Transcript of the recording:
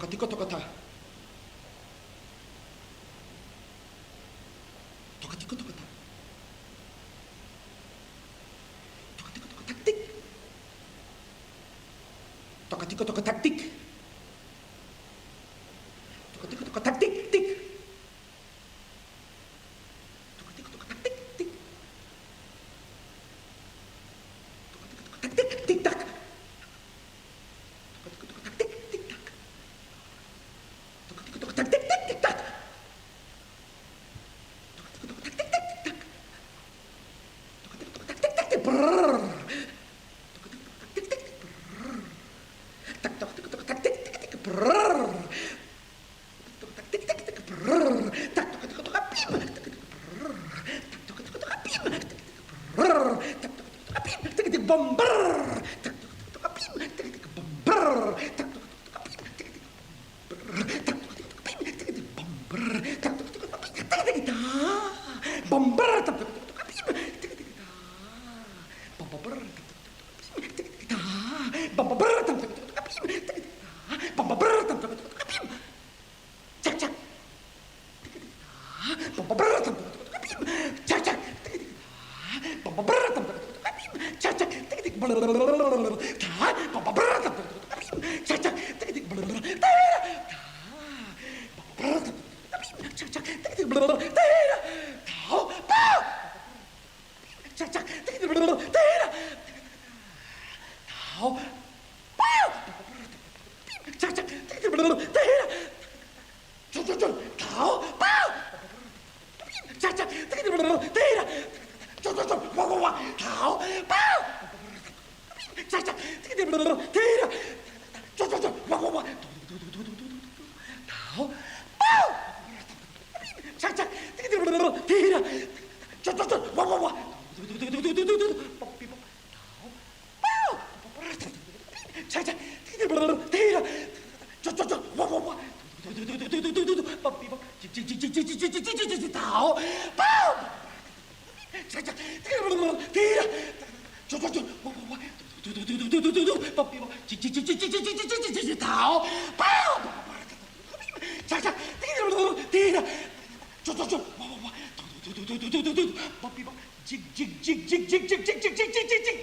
Tokatiko tokata. Tokatiko tokata. Tokatiko tokataktik. Tokatiko tokataktik. Tokatiko tokataktik tik. Tokatiko tokataktik tik. Tokatiko tokataktik tik tak. Tokatiko tokataktik tik tak. Tokatiko tokataktik tik tak. Tokatiko tokataktik tik tak. Tokatiko tokataktik tik brrr. Tokatiko tokataktik tik brrr. Tak tokatiko tokataktik tik brrr. Tokatiko tokataktik tik brrr. Tak tokatiko tokapim. Brrr. Tak tokatiko tokapim. Brrr. Tak tokatiko tokapim. Tik bom brrr. Tak tokatiko tokapim. Tik bom brrr. Tak tokatiko tokapim. Tik brrr. Tak tokatiko tokapim. Tik bom brrr. Tak tokatiko tokapim. Tik da. Bom brrr. Tak tokatiko tokapim. Tik da. Bom brrr. Tak tokatiko tokapim. Tik da. Bom brrr. Tak tokatiko tokapim. Tik da. Bom brrr. Tak tokatiko tokapim. Cak cak. Tik da. Bom brrr. Tak tokatiko tokapim. Cak cak. Tik da. Bom brrr. Tak tokatiko tokapim. Cak cak. Tik brrr. Da. Bom brrr. Tak tokatiko tokapim. Cak cak. Tik brrr. Da. Bom brrr. Tak tokatiko tokapim. Cak cak. Tik brrr. Da. Da. Pa. Cak cak. Tik brrr. Da. Da. Pa. Cak cak. Tik brrr. Da. Cuk cuk cuk. Da. Pa. Cak cak. Tik brrr. Da. Cuk cuk cuk. Wah wah wah. Da. Pa. Cak cak. Tik brrr. Da. Cuk cuk cuk. Wah wah wah. Da. Pa. Cak cak. Tik brrr. Da. Cuk cuk cuk. Wah wah wah. Cak cak. Tik brrr. Da. Cuk cuk cuk. Wah wah wah. Tao. Bao. Cak cak. Tik brrr. Da. Cuk cuk cuk. Wah wah wah. Tao. Bao. Cak cak. Tik brrr. Da. Cuk cuk cuk. Wah wah wah. Jig jig jig jig jig jig jig jig jig jig jig jig jig.